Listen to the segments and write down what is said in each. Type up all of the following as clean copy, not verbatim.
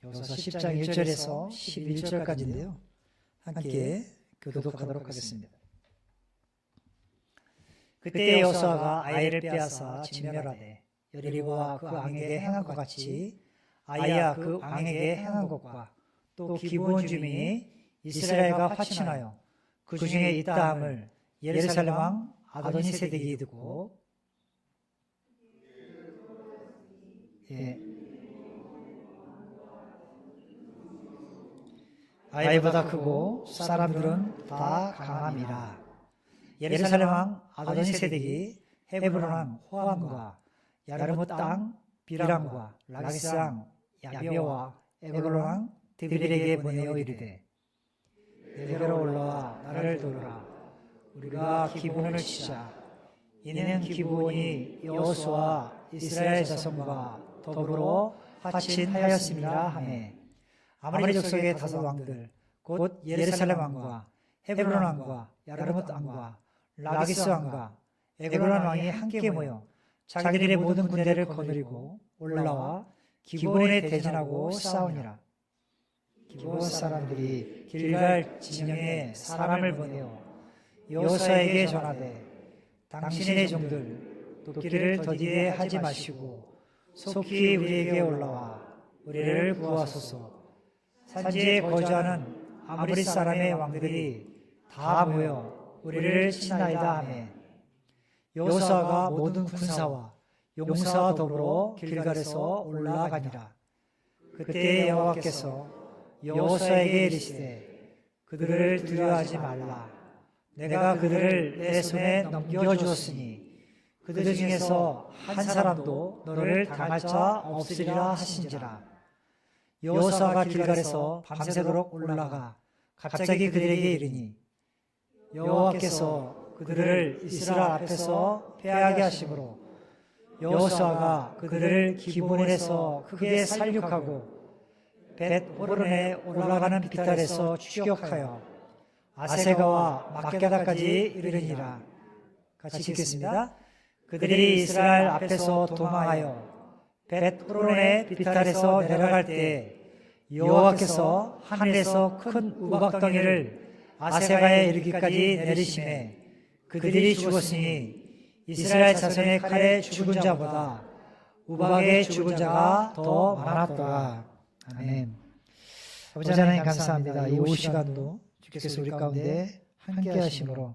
여호수아 10장 1절에서 11절까지인데요. 함께 교독하도록 하겠습니다. 그때 여호수아가 아이를 빼앗아 진멸하되 여리고와 그 왕에게 행한 것 같이 아이야 그 왕에게 행한 것과 또 기브온 주민이 이스라엘과 화친하여 그 중에 있다함을 예루살렘 왕 아도니세덱이 듣고 아이보다 크고 사람들은 다 강함이라. 예루살렘 왕 아도니세덱이 헤브론 왕 호함과 야르뭇 땅 비람과 라기스 왕 야비오와 에글론 왕 드빌에게 보내어 이르되 내게로 올라와 나를 도우라. 우리가 기브온을 치자. 이는 기브온이 여호수아 이스라엘 자손과 더불어 화친하였습니다 하매 아모리 족속의 다섯 왕들 곧 예루살렘 왕과 헤브론 왕과 야르뭇 왕과 라기스 왕과 에글론 왕이 함께 모여 자기들의 모든 군대를 거느리고 올라와 기브온에 대진하고 싸우니라. 기브온 사람들이 길갈 진영에 사람을 보내어 여호수아에게 전하되 당신의 종들 도끼를 더디게 하지 마시고 속히 우리에게 올라와 우리를 구하소서. 산지에 거주하는 아모리 사람의 왕들이 다 모여 우리를 친나이다 하매 여호수아가 모든 군사와 용사와 더불어 길갈에서 올라가니라. 그때 여호와께서 여호수아에게 이르시되 그들을 두려워하지 말라. 내가 그들을 내 손에 넘겨주었으니 그들 중에서 한 사람도 너를 당할 자 없으리라 하신지라. 여호수아가 길갈에서 밤새도록 올라가 갑자기 그들에게 이르니 여호와께서 그들을 이스라엘 앞에서 패하게 하심으로 여호수아가 그들을 기브온에서 크게 살육하고 벳호론에 올라가는 비탈에서 추격하여 아세가와 막게다까지 이르니라. 같이 읽겠습니다. 그들이 이스라엘 앞에서 도망하여 벳호론의 비탈에서 내려갈 때 여호와께서 하늘에서 큰 우박덩이를 아세가에 이르기까지 내리심에 그들이 죽었으니 이스라엘 자손의 칼에 죽은 자보다 우박에 죽은 자가 더 많았더라. 아멘. 아버지 하나님 감사합니다. 이 오후 시간도 주께서 우리 가운데 함께 하심으로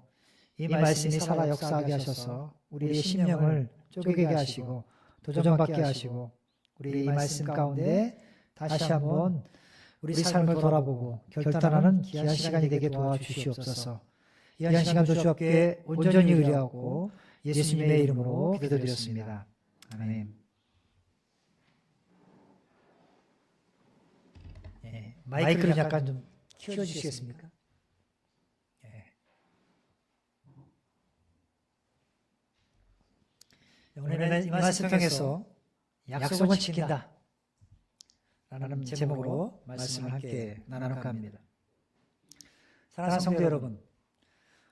이 말씀이 살아 역사하게 하셔서 우리의 심령을 쪼개게 하시고 도전받게 하시고 우리 이 말씀 가운데 다시 한번 우리 삶을 돌아보고 결단하는 귀한 시간이 되게 도와주시옵소서. 이 한 시간도 주 앞에 온전히 의뢰하고 예수님의 이름으로 기도드렸습니다. 아멘. 마이크를 약간 좀 키워주시겠습니까? 오늘은 이 말씀 통해서 약속을 지킨다 라는 제목으로 말씀을 함께 나눠볼까 합니다. 사랑하는 성도 여러분,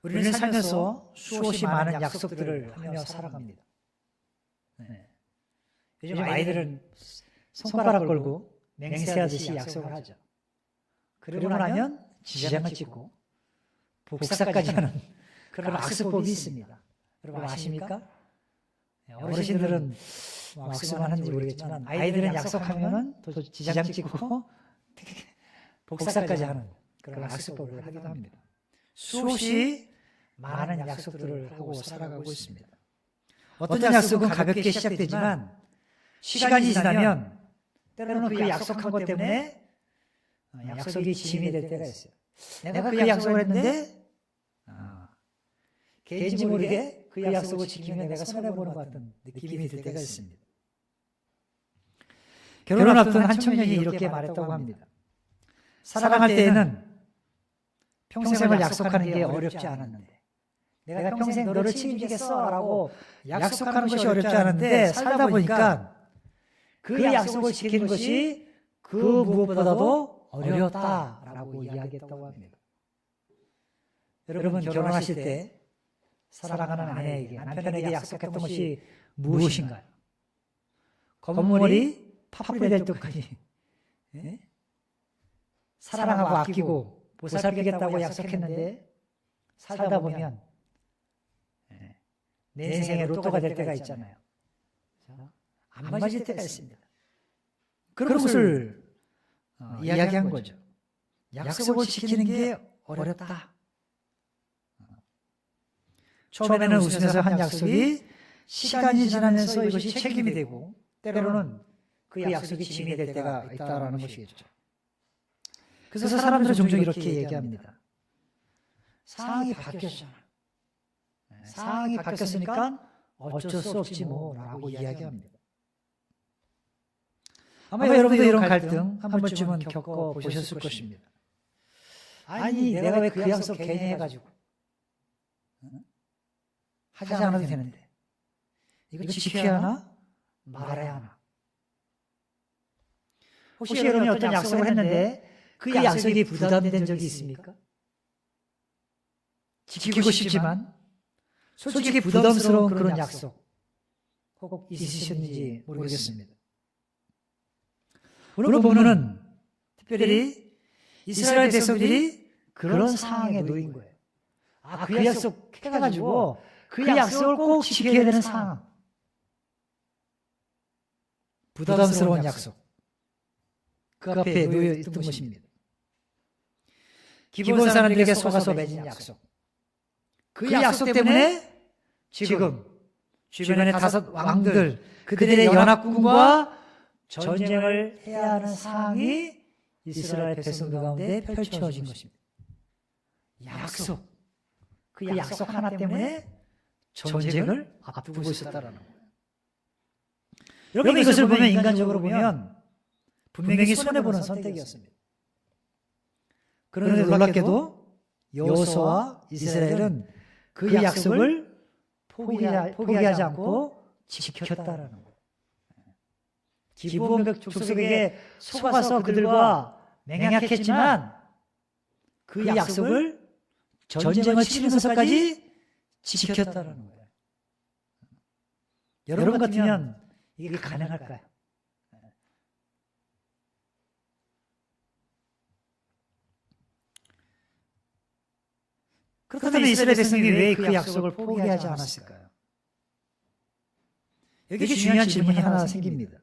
우리는 살면서 수없이 많은 약속들을 하며 살아갑니다. 요즘 아이들은 손가락 걸고 맹세하듯이 약속을 하죠. 그러고 나면 지장을 찍고 복사까지 하는 그런 악수법이 있습니다. 여러분 아십니까? 어르신들은 악수만 하는지 모르겠지만 아이들은 약속하면 또 지장 찍고 복사까지 하는 그런 악수법을 하기도 합니다. 수없이 많은 약속들을 하고 살아가고 있습니다. 어떤 약속은 가볍게 시작되지만 시간이 지나면 때로는 그 약속한 것 때문에 약속이 짐이 될 때가 있어요. 내가 그 약속을 했는데 개인지 모르게 그 약속을 지키면 내가 손해보는 것 같은 느낌이 들 때가 있습니다. 결혼 앞둔 한 청년이 이렇게 말했다고 합니다. 사랑할 때에는 평생을 약속하는 게 어렵지 않았는데 내가 평생 너를 책임지겠어 라고 약속하는 것이 어렵지 않은데 살다 보니까 그 약속을 지키는 것이 그 무엇보다도 어려웠다라고 이야기했다고 합니다. 여러분 결혼하실 때 사랑하는 아내에게 남편에게 약속했던 것이 무엇인가요? 검은 머리 파뿌리 될 때까지 사랑하고 아끼고 보살피겠다고 약속했는데 살다 보면 내 인생의 로또가 될 때가 있잖아요. 안 맞을 때가 있습니다. 그런 것을 이야기한 거죠. 약속을 지키는 게 어렵다. 처음에는 웃으면서 한 약속이 시간이 지나면서 이것이 책임이 되고 때로는 그 약속이 짐이 될 때가 있다라는 것이겠죠. 그래서 사람들은 종종 이렇게 얘기합니다. 상황이 바뀌었잖아. 상황이 바뀌었으니까 어쩔 수 없지 뭐라고 이야기합니다. 아마 여러분도 이런 갈등 한 번쯤은 겪어보셨을 것입니다. 아니 내가 왜 그 약속 괜히 해가지고 하지 않아도 되는데 이거 지켜야 하나 말아야 하나. 혹시 여러분이 어떤 약속을 했는데 그 약속이 부담된 적이 있습니까? 지키고 싶지만 솔직히 부담스러운 그런 약속 꼭 있으셨는지 모르겠습니다. 오늘 본문은 특별히 이스라엘 백성들이 그런 상황에 놓인 거예요. 그 약속 해가지고 그 약속을 꼭 지켜야 되는 상황. 부담스러운 약속. 그 앞에 놓여 있던 것입니다. 기본 사람들에게 속아서 맺은 약속. 그 약속 때문에 지금 주변의 5 왕들 그들의 연합군과 전쟁을 해야 하는 상황이 이스라엘 백성들 가운데 펼쳐진 것입니다. 약속. 그 약속 하나 때문에 전쟁을 앞두고 있었다라는 거예요. 여러분 이것을 보면 인간적으로 보면 분명히 손해보는 선택이었습니다. 그런데 놀랍게도 여호수아와 이스라엘은 그 약속을 포기하지 않고 지켰다라는 거예요. 기브온 족속에게 속아서 그들과 맹약했지만 그 약속을 전쟁을 치르면서까지 지켰다라는 거예요. 여러분 같으면 이게 가능할까요? 그렇다면 이스라엘 백성이 왜 그 약속을 포기하지 않았을까요? 여기 중요한 질문이 하나 생깁니다.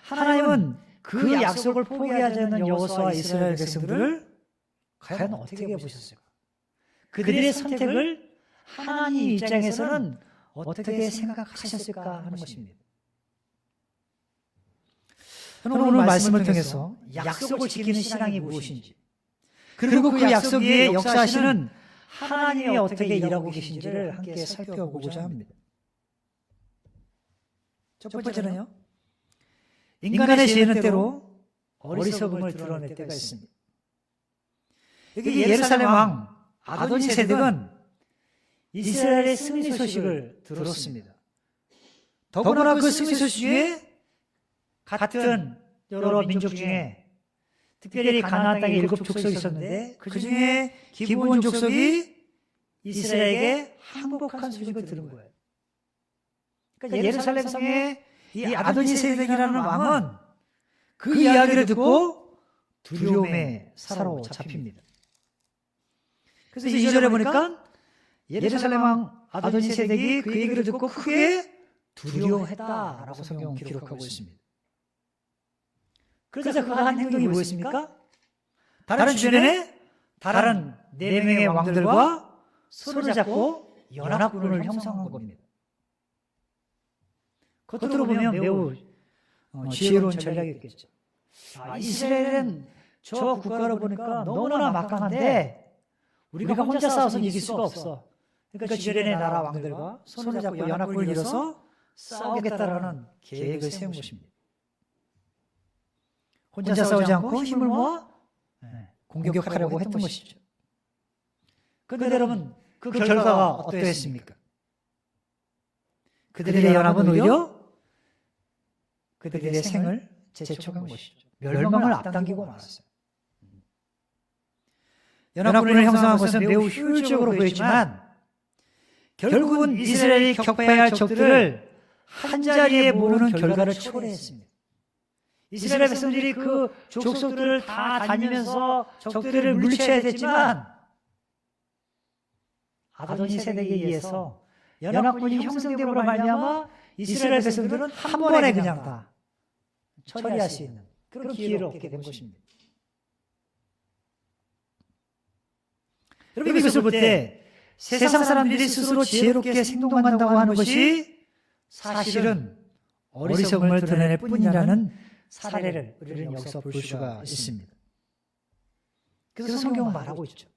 하나님은 그 약속을 포기하지 않는 여호수아와 이스라엘 백성들을 과연 어떻게 보셨을까? 그들의 선택을 하나님 입장에서는 어떻게 생각하셨을까 하는 것입니다. 저는 오늘 말씀을 통해서 약속을 지키는 신앙이 무엇인지 그리고 그 약속 위에 역사하시는 하나님이 어떻게 일하고 계신지를 함께 살펴보고자 합니다. 첫 번째는요. 인간의 지혜는 때로 어리석음을 드러낼 때가 있습니다. 여기 예루살렘 왕 아도니세덱은 이스라엘의 승리 소식을 들었습니다. 더구나 그 승리 소식 중에 같은 여러 민족 중에 특별히 가나안 땅에 7 족속이 있었는데 그 중에 기브온 족속이 이스라엘에게 항복한 소식을 들은 거예요. 그러니까 예루살렘 성에 이 아도니세덱이라는 왕은 그 이야기를 듣고 두려움에 사로잡힙니다. 그래서 2절에 보니까 예루살렘 왕 아도니세덱이 그 얘기를 듣고 크게 두려워했다라고 성경은 기록하고 있습니다. 그래서 그가 한 행동이 뭐였습니까? 다른 주변에 다른 4명의 왕들과 손을 잡고 연합군을 형성한 겁니다. 겉으로 보면 매우 지혜로운 전략이었겠죠. 이스라엘은 저 국가를 보니까 너무나 막강한데 우리가 혼자 싸워서 이길 수가 없어. 그러니까 주변의 나라 왕들과 손을 잡고 연합군을 이뤄서 싸우겠다라는 계획을 세운 것입니다. 혼자 싸우지 않고 힘을 모아 공격하려고 했던 것이죠. 그런데 여러분 그 결과가 어떠했습니까? 그들의 연합은 오히려 그들의 생을 재촉한 것이죠. 멸망을 앞당기고 말았어요. 연합군을 형성한 것은 매우 효율적으로 보였지만 결국은 이스라엘이 겪어야 할 적들을 한자리에 모으는 결과를 초래했습니다. 이스라엘 백성들이 그 족속들을 다 다니면서 적들을 물리쳐야 됐지만 아도니 세덱에 의해서 연합군이 형성됨으로 말미암아 이스라엘 백성들은 한 번에 그냥 다 처리할 수 있는 그런 기회를 얻게 된 것입니다. 여러분 이것을 볼 때 세상 사람들이 스스로 지혜롭게 행동한다고 하는 것이 사실은 어리석음을 드러낼 뿐이라는 사례를 우리는 여기서 볼 수가 있습니다. 그래서 성경은 말하고 있죠.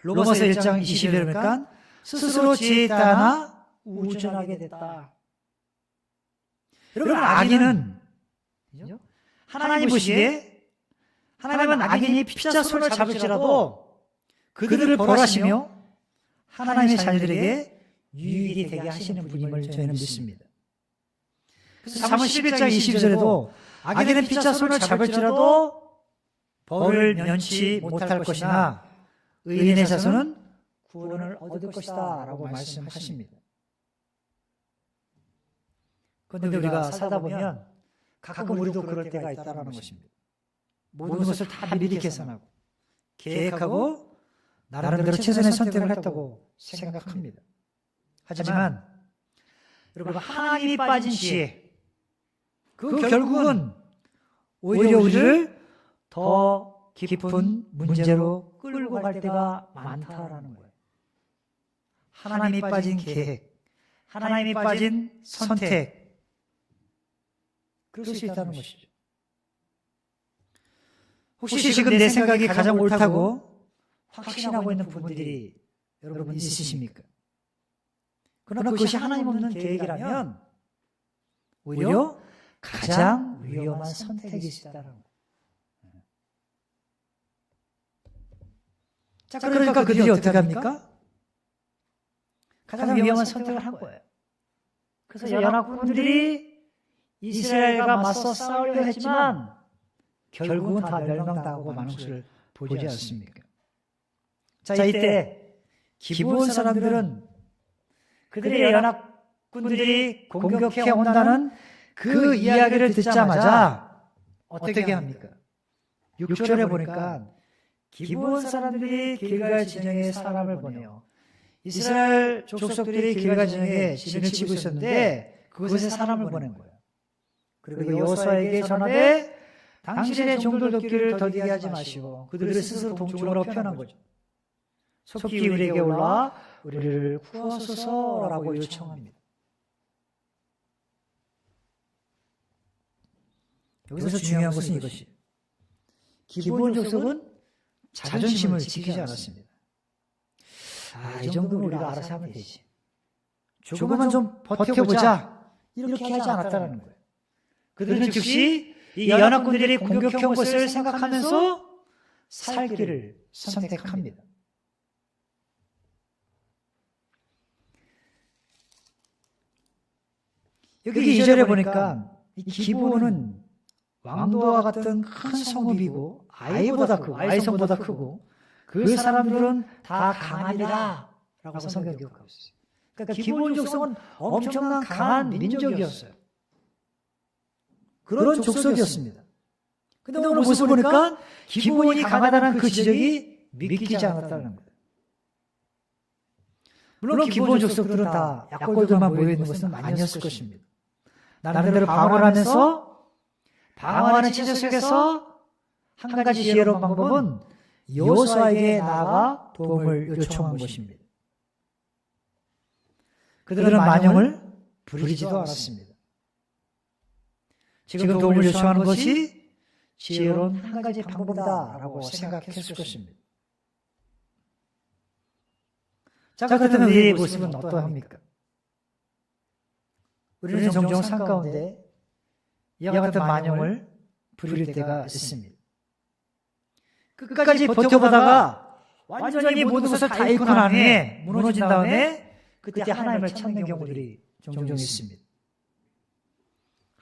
로마서 1장 20절에 보니까 스스로 지혜 있다 하나 우준하게 됐다. 여러분 악인은 하나님 보시기에 하나님은 악인이 피자 손을 잡을지라도 그들을 벌하시며 하나님의 자녀들에게 유익이 되게 하시는 분임을 저희는 믿습니다. 그래서 잠언 11장 22절에도 악인은 피자 손을 잡을지라도 벌을 면치 못할 것이나 의인의 자손은 구원을 얻을 것이다 라고 말씀하십니다. 그런데 우리가 살다 보면 가끔 우리도 그럴 때가 있다는 것입니다. 모든 것을 다 미리 계산하고 계획하고 나름대로 최선의 선택을 했다고 생각합니다. 하지만 여러분 하나님이 빠진 지혜 그 결국은 오히려 우리를 더 깊은 문제로 끌고 갈 때가 많다라는 거예요. 하나님이 빠진 계획, 하나님이 빠진 선택, 그럴 수 있다는 것이죠. 혹시 지금 내 생각이 가장 옳다고 확신하고 있는 분들이 여러분 있으십니까? 그러나 그것이 하나님 없는 계획이라면 오히려 가장 위험한 선택이 있다는 거예요. 자, 그러니까 그들이 어떻게 합니까? 가장 위험한 선택을 한 거예요. 그래서 연합군들이 이스라엘과 맞서 싸우려 했지만 결국은 다 멸망당하고 마는 것을 보지 않습니까? 자, 이때 기브온 사람들은 그들의 연합군들이 공격해 온다는 그 이야기를 듣자마자 어떻게 합니까? 6절에 보니까 기브온 사람들이 길갈 진영에 사람을 보내요. 이스라엘 족속들이 길갈 진영에 진을 치고 있었는데 그곳에 사람을 보낸 거예요. 그리고 여호수아에게 전하되 당신의 종들 돕기를 더디게 하지 마시고 그들을 스스로 동쪽으로 표현한 거죠. 속히 우리에게 올라 우리를 구하소서라고 요청합니다. 여기서 중요한 것은 이것이 기브온 족속은 자존심을 지키지 않았습니다. 이 정도는 우리가 알아서 하면 되지. 조금만 좀 버텨보자. 이렇게 하지 않았다는 거예요. 그들은 즉시 이 연합군들이 공격해온 것을 생각하면서 살기를 선택합니다. 여기 2절에 보니까 이 기브온은 왕도와 같은 큰 성읍이고 아이성보다 크고 그 사람들은 다 강하니라 라고 성경이 기록하고 있어요. 그러니까 기브온 족속은 엄청난 강한 민족이었어요. 그런 족속이었습니다. 근데 오늘 모습 보니까 기브온이 강하다는 그 지적이 믿기지 않았다는 거예요. 물론 기브온 족속들은 다 약골들만 모여있는 것은 아니었을 것입니다. 나름대로 방어하면서 방어하는 체제 속에서 한 가지 지혜로운 방법은 여호수아에게 나아가 도움을 요청한 것입니다. 그들은 만용을 부리지도 않았습니다. 지금 도움을 요청하는 것이 지혜로운 한 가지 방법이다라고 생각했을 것입니다. 자, 그렇다면 우리의 모습은 어떠합니까? 우리는 종종 삶 가운데 이와 같은 만용을 부릴 때가 있습니다. 끝까지 버텨보다가 완전히 모든 것을 다 잃고 난 후에 무너진 다음에 그때 하나님을 찾는 경우들이 종종 있습니다.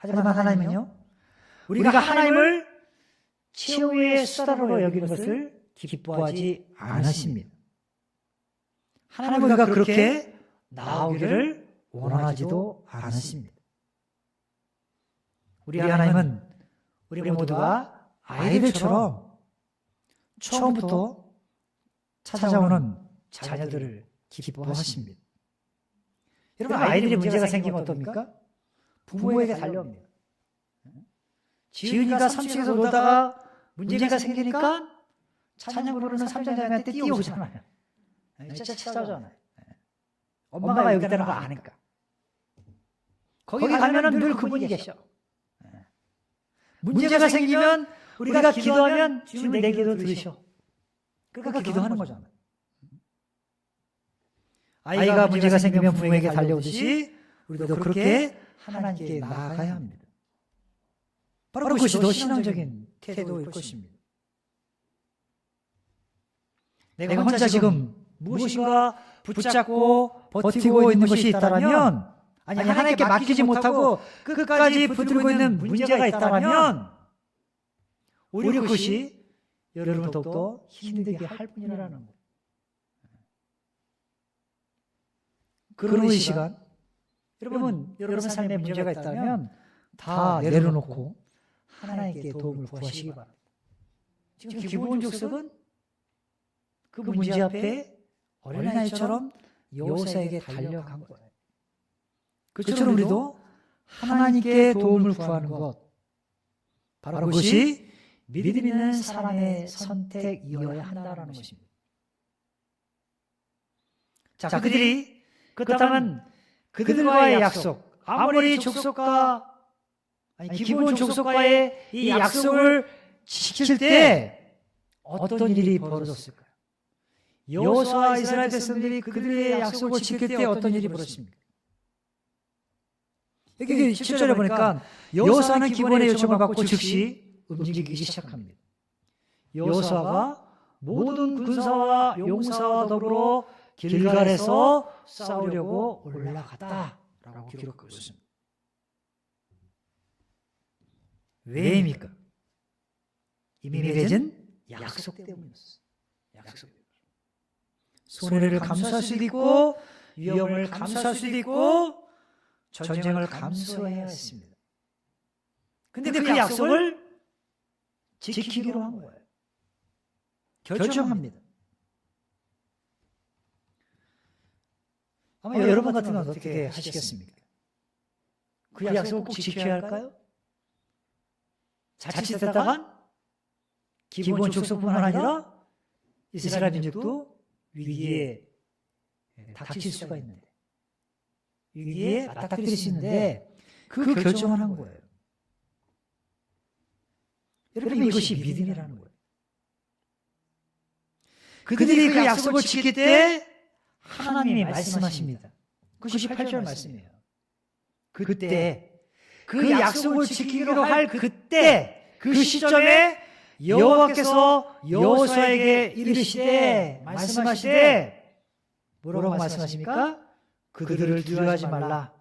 하지만 하나님은요, 우리가 하나님을 최후의 수단으로 여기는 것을 기뻐하지 않으십니다. 하나님은 우리가 그렇게 나오기를 원하지도 않으십니다. 우리 하나님은 우리 모두가 아이들처럼 처음부터 찾아오는 자녀들을 기뻐하십니다. 여러분, 아이들이 문제가 생기면 어떻습니까? 부모에게 달려옵니다. 지은이가 3층에서 놀다가 문제가 생기니까 찬양 부르는 삼장자매한테 뛰어오잖아요. 진짜 찾아오잖아요. 엄마가 여기 있다는 걸 아니까. 거기 가면은 늘 그분이 계셔. 문제가 생기면 우리가 기도하면 주님 내 기도 들으셔. 그러니까 기도하는 거잖아. 아이가 문제가 생기면 부모에게 달려오듯이 우리도 그렇게 하나님께 나아가야 합니다. 바로 그것이 더 신앙적인 태도일 것입니다. 내가 혼자 지금 무엇인가 붙잡고 버티고 있는 것이 있다면, 아니 하나님께 맡기지 못하고 끝까지 붙들고 있는 문제가 있다면 오히려 그것이 여러분을 더욱더 힘들게 할 뿐이라는 것. 그러는 이 시간, 여러분 삶에 문제가 있다면 다 내려놓고 하나님께 도움을 구하시기 바랍니다. 지금 기브온 족속은 그 문제 앞에 어린아이처럼 여호사에게 달려간 거예요. 그처럼 우리도 하나님께 도움을 구하는 것, 바로 그것이 믿음 있는 사람의 선택이어야 한다는 것입니다. 자, 그렇다면 그들과의 약속, 아무리 기브온 족속과의 이 약속을 지킬 때 어떤 일이 벌어졌을까요? 여호수아와 이스라엘 백성들이 그들의 약속을 지킬 때 어떤 일이 벌어집니까? 여기 7절에 보니까 여호수아는 기브온의 요청을 받고 즉시 움직이기 시작합니다. 여호수아가 모든 군사와 용사와 더불어 길갈에서 싸우려고 올라갔다라고 기록하고 있습니다. 왜입니까? 이미 맺은 약속 때문이었어요. 약속. 손해를 감수할 수도 있고 위험을 감수할 수도 있고 전쟁을 감수해야 했습니다. 근데 그 약속을 지키기로 한 거예요. 결정합니다. 아마 여러분 같으면 어떻게 하시겠습니까? 그 약속을 꼭 지켜야 할까요? 자칫했다간 기브온 족속뿐만 아니라 이스라엘 민족도 위기에 닥칠 수가 있는데, 위기에 맞닥뜨릴 수 있는데 그 결정을 한 거예요. 여러분, 이것이 믿음이라는 거예요. 그들이 그 약속을 지킬 때 하나님이 말씀하십니다. 그것이 8절 말씀이에요. 그때 그 약속을 지키기로 할 그때, 그 시점에 여호와께서 여호수아에게 이르시되, 말씀하시되, 뭐라고 말씀하십니까? 그들을 두려워하지 말라.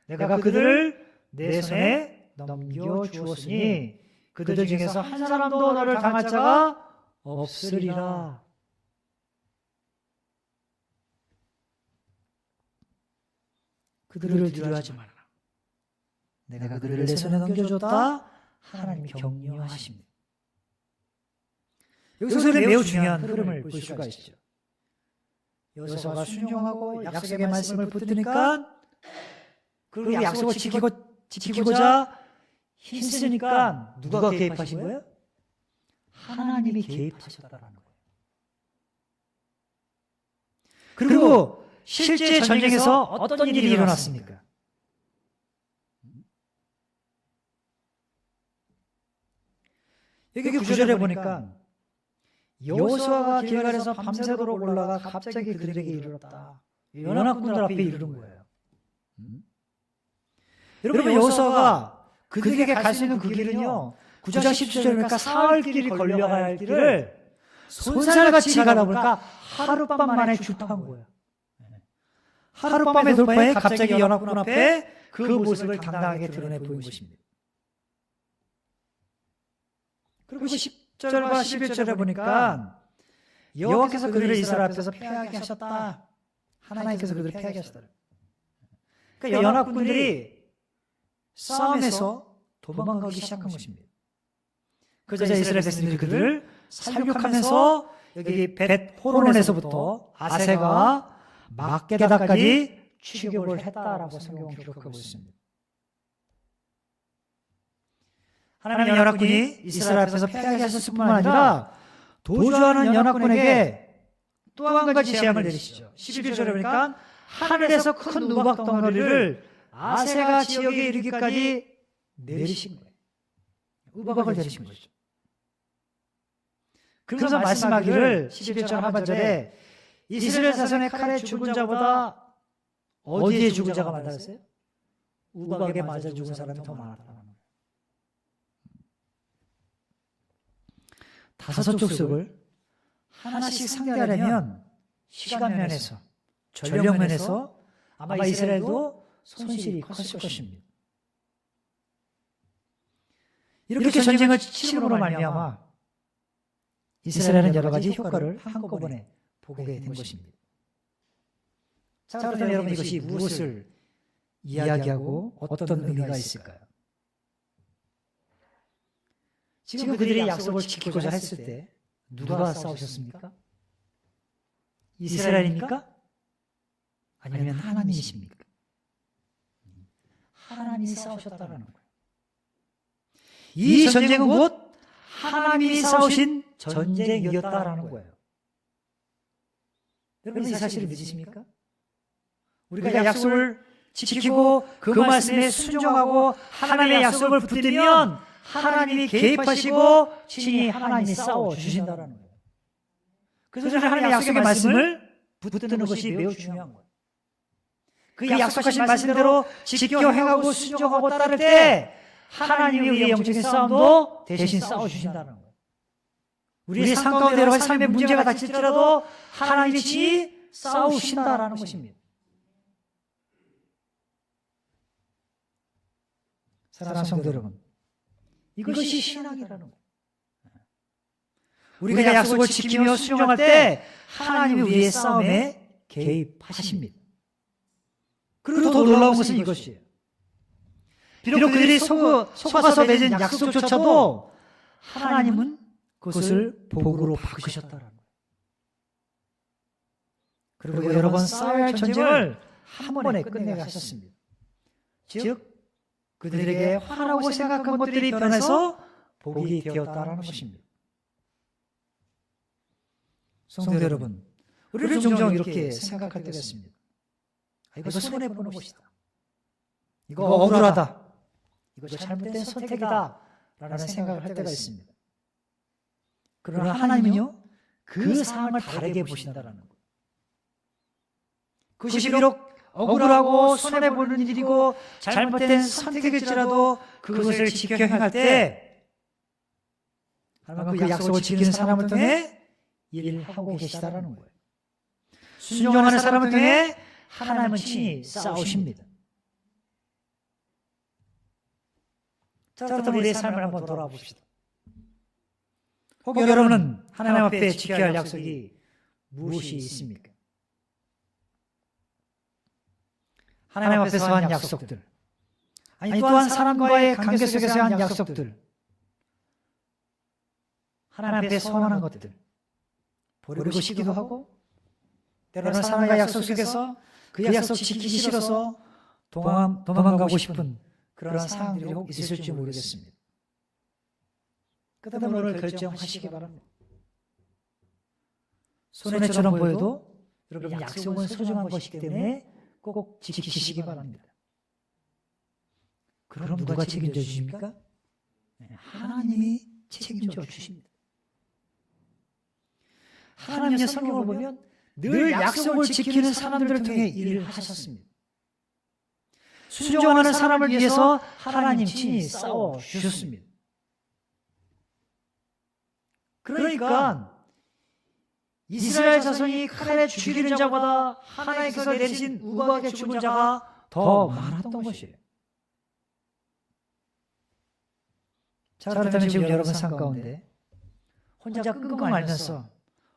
내가 그들을 내 손에 넘겨주었으니 그들 중에서 한 사람도 너를 당할 자가 없으리라. 그들을 두려워하지 말라. 내가 그들을 내 손에 넘겨줬다. 하나님이 격려하십니다. 여기서 매우 중요한 흐름을 볼 수가 있죠. 여호수아가 순종하고 약속의 말씀을 붙드니까, 그리고 약속을 지키고자 힘쓰니까 누가 개입하신 거예요? 하나님이 개입하셨다라는 거예요. 그리고 실제 전쟁에서 어떤 일이 일어났습니까? 여기 9절에 보니까 여호수아가 길갈에서 밤새도록 올라가 갑자기 그들에게 이르렀다. 연합군들 앞에 이르는 거예요. 여러분, 여호수아가 그들에게 갈 수 있는 그 길은요, 9장 17절에 보니까 사흘 길이 걸려가야 할 길을 손살같이 가다 보니까 하룻밤 만에 주파한 거예요. 하룻밤에 돌파해 갑자기 연합군 앞에 그 모습을 당당하게 드러내 보인 것입니다. 그리고 10절과 11절에 보니까 여호와께서 그들을 이스라엘 앞에서 패하게 하셨다. 하나님께서 그들을 패하게 하셨다. 그러니까 연합군들이 싸움에서 도망가기 시작한 것입니다. 그러자 이스라엘 백성들이 그들을 살육하면서 여기 벳 호론에서부터 아세가 막게다까지 추격을 했다라고 성경은 기록하고 있습니다. 하나님의 연합군이 이스라엘 앞에서 패하게 하셨을 뿐만 아니라 도주하는 연합군에게 또 한 가지 재앙을 내리시죠. 11절에 보니까 하늘에서 큰 우박 덩어리를 아세가 지역에 이르기까지 내리신 거예요. 우박을 내리신 거죠. 그래서 말씀하기를 11절 하반절에 이스라엘 자손의 칼에 죽은 자보다 어디에 죽은 자가 많았어요? 우박에 맞아 죽은 사람이 더 많았다. 다섯 족속을 하나씩 상대하려면 시간 면에서, 전력 면에서 아마 이스라엘도 손실이 컸을 것입니다. 이렇게 전쟁을 치름으로 말미암아 이스라엘은 여러 가지 효과를 한꺼번에 보게 된 것입니다. 자, 그렇다면 여러분 이것이 무엇을 이야기하고 어떤 의미가 있을까요? 지금 그들이 약속을 지키고자 했을 때 누가 싸우셨습니까? 이스라엘입니까? 아니면 하나님이십니까? 하나님이 싸우셨다는 거예요. 이 전쟁은 곧 하나님이 싸우신 전쟁이었다라는 거예요. 여러분 이 사실을 믿으십니까? 우리가 약속을 지키고 그 말씀에 순종하고 하나님의 약속을 붙들면 하나님이 개입하시고 친히 하나님이 싸워주신다는 거예요. 그래서 하나님의 약속의 말씀을 붙드는 것이 매우 중요한 거예요. 그 약속하신 말씀대로 지켜 행하고 순종하고 따를 때 하나님이 우리의 영적인 싸움도 대신 싸워주신다는 거예요. 우리의 삶 가운데 여러 가지 삶의 문제가 닥칠지라도 하나님이 친히 싸우신다라는 것입니다. 사랑하는 성도 여러분, 이것이 신앙이라는 거예요. 우리가 약속을 지키며 순종할 때 하나님이 우리의 싸움에 개입하십니다. 그리고 더 놀라운 것은 이것이에요. 비록 그들이 속아서 맺은 약속조차도 하나님은 그것을 복으로 바꾸셨다는 거예요. 그리고 여러 번 싸워야 할 전쟁을 한 번에 끝내게 하셨습니다. 즉 그들에게 화라고 생각한 것들이 변해서 복이 되었다는 것입니다. 성도 여러분, 우리는 종종 이렇게 생각할 때가 있습니다. 이거 손해보는 것이다. 이거 억울하다. 이거 잘못된 선택이다. 라는 생각을 할 때가 있습니다. 그러나 하나님은요, 그 상황을 다르게 보신다는 거예요. 그것이 비록 억울하고 손해보는 일이고 잘못된 선택일지라도 그것을 지켜 행할 때 그 약속을 지키는 사람을 통해 일을 하고 계시다라는 거예요. 순종하는 사람을 통해 하나님은 친히 싸우십니다. 자, 그렇다면 우리의 삶을 한번 돌아봅시다. 혹 여러분은 하나님 앞에 지켜야 할 약속이 무엇이 있습니까? 하나님 앞에서 한 약속들, 아니 또한 사람과의 관계 속에서 한 약속들, 하나님 앞에 서원한 것들, 버리고 싶기도 하고 때로는 사람과 약속 속에서 그 약속 지키기 싫어서 도망가고 싶은 그런 상황들이 혹 있을지 모르겠습니다. 그다음에 오늘 결정하시기 바랍니다. 손해처럼 보여도 여러분 약속은 소중한 것이기 때문에 꼭 지키시기 바랍니다. 그럼 누가 책임져 주십니까? 하나님이 책임져 주십니다. 하나님의 성경을 보면 늘 약속을 지키는 사람들을 통해 일을 하셨습니다. 순종하는 사람을 위해서 하나님 친히 싸워주셨습니다. 그러니까 이스라엘 자손이 칼에 죽이는 자보다 하나님께서 내리신 우박에 죽은 자가 더 많았던 것이에요. 자, 그렇다면 지금 여러분 삶 가운데 혼자 끙끙 앓면서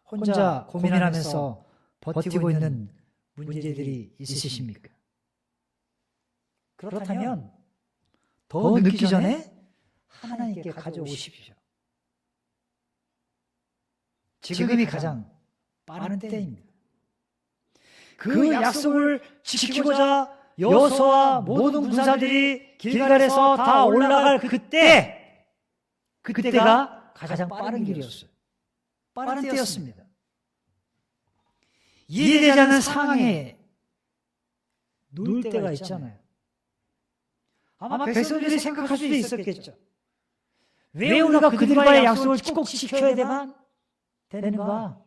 혼자 고민하면서 버티고 있는 문제들이 있으십니까? 그렇다면 더 늦기 전에 하나님께 가져오십시오. 지금이 가장 빠른 때입니다. 그 약속을 지키고자 여호수아와 모든 군사들이 길갈에서 다 올라갈 그때가 가장 빠른 길이었어요. 빠른 때였습니다. 이해되지 않는 상황에 놓을 때가 있잖아요. 아마 백성들이 생각할 수도 있었겠죠. 왜 우리가 그들과의 약속을 꼭 지켜야 되는가?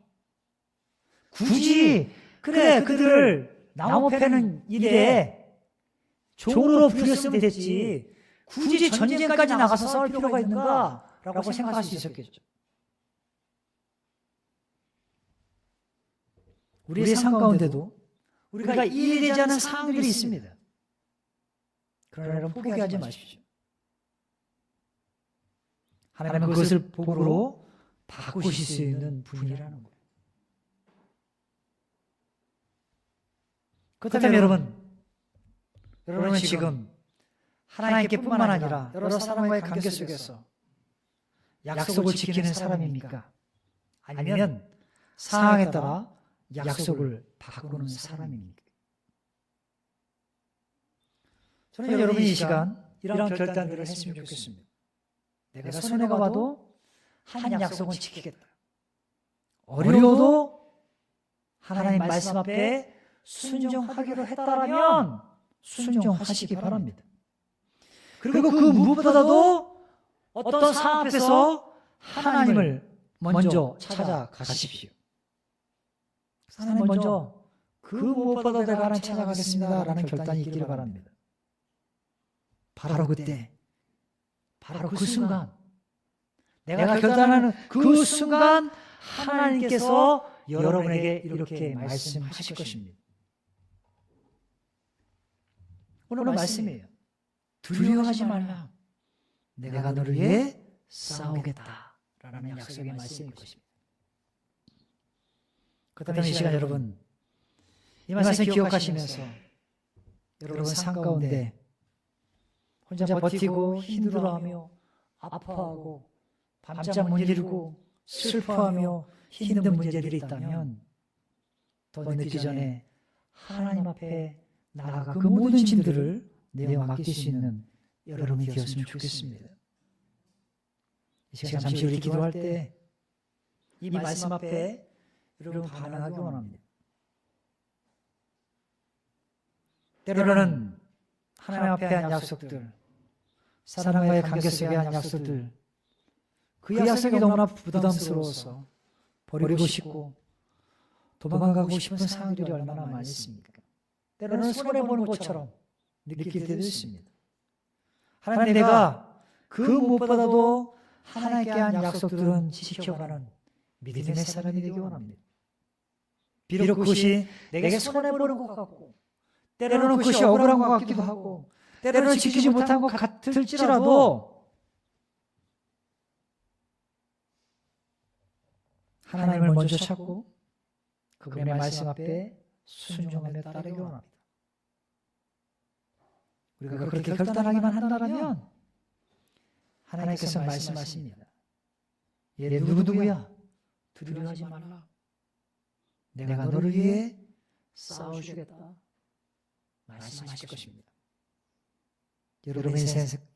굳이 그들을 나무 패는 일에 종으로 부렸으면 됐지 굳이 전쟁까지 나가서 싸울 필요가 있는가? 라고 생각할 수 있었겠죠. 우리의 삶 가운데도 우리가 이해되지 않는 상황들이 있습니다. 그러나 여러분 포기하지 마십시오. 하나님은 그것을 복으로 바꾸실 수 있는 분이라는 거예요. 그렇다면 여러분은 지금 하나님께뿐만 아니라 여러 사람과의 관계 속에서 약속을 지키는 사람입니까? 아니면 상황에 따라 약속을 바꾸는 사람입니까? 저는 여러분이 이 시간 이런 결단들을 했으면 좋겠습니다. 내가 손해가 봐도 한 약속은 지키겠다. 어려워도 하나님 말씀 앞에 순종하기로 했다라면 순종하시기 바랍니다. 그리고 그 무엇보다도 어떤 상황 앞에서 하나님을 먼저 찾아가십시오. 하나님 먼저 그 무엇보다 내가 하나님 찾아가겠습니다 라는 결단이 있기를 바랍니다. 바로 그때, 바로 그 순간, 내가 결단하는 그 순간 하나님께서 여러분에게 이렇게 말씀하실 것입니다. 오늘 말씀이에요. 두려워하지 말라. 내가 너를 위해 싸우겠다 라는 약속의 말씀일 것입니다. 그렇다면 이 시간 여러분 이 말씀 기억하시면서 여러분 삶 가운데 혼자 버티고 힘들어하며 아파하고 밤잠 못 이루고 슬퍼하며 힘든 문제들이 있다면 더 늦기 전에 하나님 앞에 나아가 그 모든 짐들을 내어 맡길 수 있는 여러분이 되었으면 좋겠습니다. 이 시간 잠시 우리 기도할 때 이 말씀 앞에 여러분 반응하기 원합니다. 때로는 하나님 앞에 한 약속들, 사람과의 관계 속에 한 약속들, 그 약속이 너무나 부담스러워서 버리고 싶고 도망가고 싶은 상황들이 얼마나 많이 있습니까? 때로는 손해보는 것처럼 느낄 때도 있습니다. 하나님 내가 그 무엇보다도 하나님께 한 약속들은 지켜가는 믿음의 사람이 되기 원합니다. 비록 그것이 내게 손해보는 것 같고 때로는 그것이 억울한 것 같기도 하고 때로는 지키지 못한 것 같을지라도 하나님을 먼저 찾고 그분의 말씀 앞에 순종하며 따르기 원합니다. 우리가 그렇게 결단하기만 한다면 하나님께서 말씀하십니다. 얘 누구야? 두려워하지 말라. 내가 너를 위해 싸워주겠다. 말씀하실 것입니다. 여러분의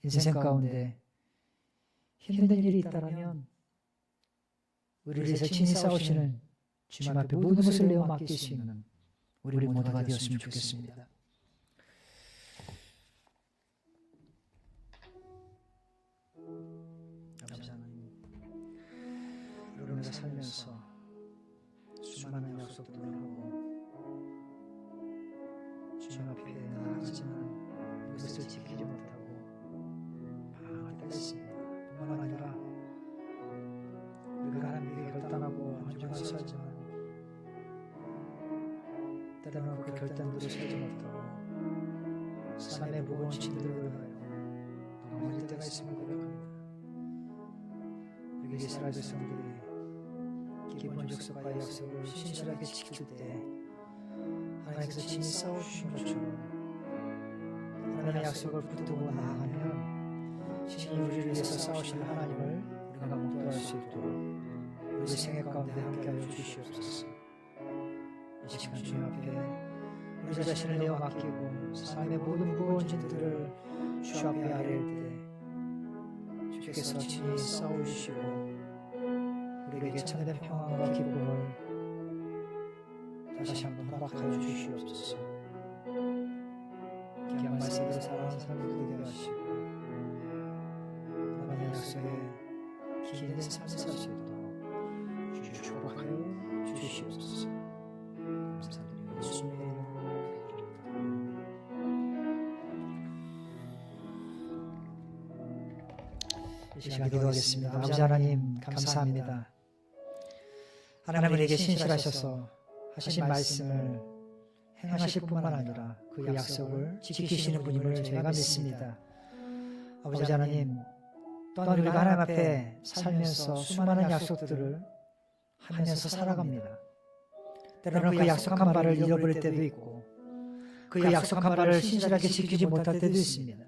인생 가운데 힘든 일이 있다면 우리를 위해서 친히 싸우시는 주님 앞에 모든 것을 내어 맡길 수 있는 우리 모두가 되었으면 좋겠습니다. 여러분의 살면서 수많은 약속들을 하고 주님 앞에 나아가지만 이것을 지키지 못하고 방황할 때가 있습니다. 뿐만 아니라 우리가 하나님께 결단하고 헌정해서 살지만 때로는 그 결단들을 살지 못하고 삶의 무거운 짐들을 하여 넘어질 때가 있음을 고백합니다. 우리 이스라엘 백성들이 기본 약속과 약속을 신실하게 지킬 때 하나님께서 친히 싸우신 것처럼 하나님의 약속을 붙들고 나아가면 친히 우리를 위해서 싸우실 하나님을 우리가 목도할 수 있도록 우리 생애 가운데 함께하여 주시옵소서. 이 시간 주님 앞에 우리 자신을 내어 맡기고 삶의 모든 무거운 짐들을 주 앞에 아뢰일 때 주께서 친히 싸우시고 우리에게 참된 평안과 기쁨을 다시 한번 허락하여 주시옵소서. 귀한 말씀으로 살아가는 삶을 되게 하시고 하나님의 약속에 기인된 삶을 살 수 있도록 주 축복하여 주시옵소서. 감사드리며 예수님의 이름으로 기도드립니다. 이 시간 기도하겠습니다. 아버지 하나님 감사합니다. 하나님은 우리에게 신실하셔서 하신 말씀을 행하실 뿐만 아니라 그 약속을 지키시는 분임을 저희가 믿습니다. 아버지 하나님, 또한 우리가 하나님 앞에 살면서 수많은 약속들을 하면서 살아갑니다. 때로는 그 약속한 바를 잃어버릴 때도 있고 그 약속한 바를 신실하게 지키지 못할 때도 있습니다.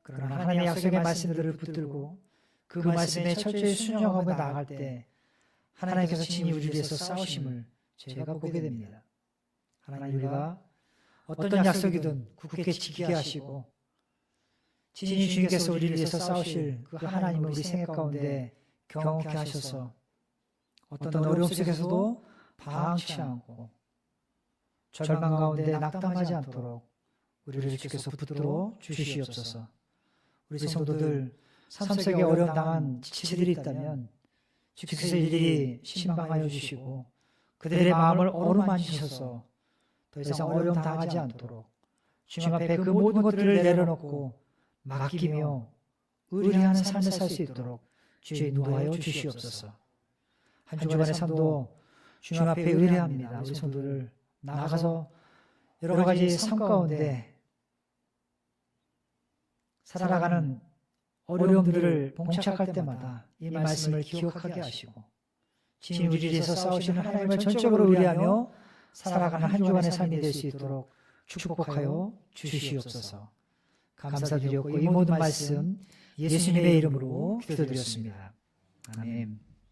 그러나 하나님의 약속의 말씀들을 붙들고 그 말씀에 철저히 순종하고 나아갈 때 하나님께서 친히 우리를 위해서 싸우심을 저희가 보게 됩니다. 하나님, 우리가 어떤 약속이든 굳게 지키게 하시고 친히 주님께서 우리를 위해서 싸우실 그 하나님을 우리 생애 가운데 경험케 하셔서 어떤 어려움 속에서도 방황치 않고 절망 가운데 낙담하지 않도록 우리를 주께서 붙들어 주시옵소서. 우리 성도들 삶 속에 어려움 당한 지체들이 있다면 주께서 일일이 신방하여 주시고 그들의 마음을 어루만지셔서 더 이상 어려움 당하지 않도록 주님 앞에 그 모든 것들을 내려놓고 맡기며 의뢰하는 삶을 살 수 있도록 주의 인도하여 주시옵소서. 한 주간의 삶도 주님 앞에 의뢰합니다. 우리 성도들 나가서 여러 가지 삶 가운데 살아가는 어려움들을 봉착할 때마다 이 말씀을 기억하게 하시고 친히 우리를 위해서 싸우시는 하나님을 전적으로 의뢰하며 살아가는 한 주간의 삶이 될 수 있도록 축복하여 주시옵소서. 감사드렸고 이 모든 말씀 예수님의 이름으로 기도드렸습니다. 아멘.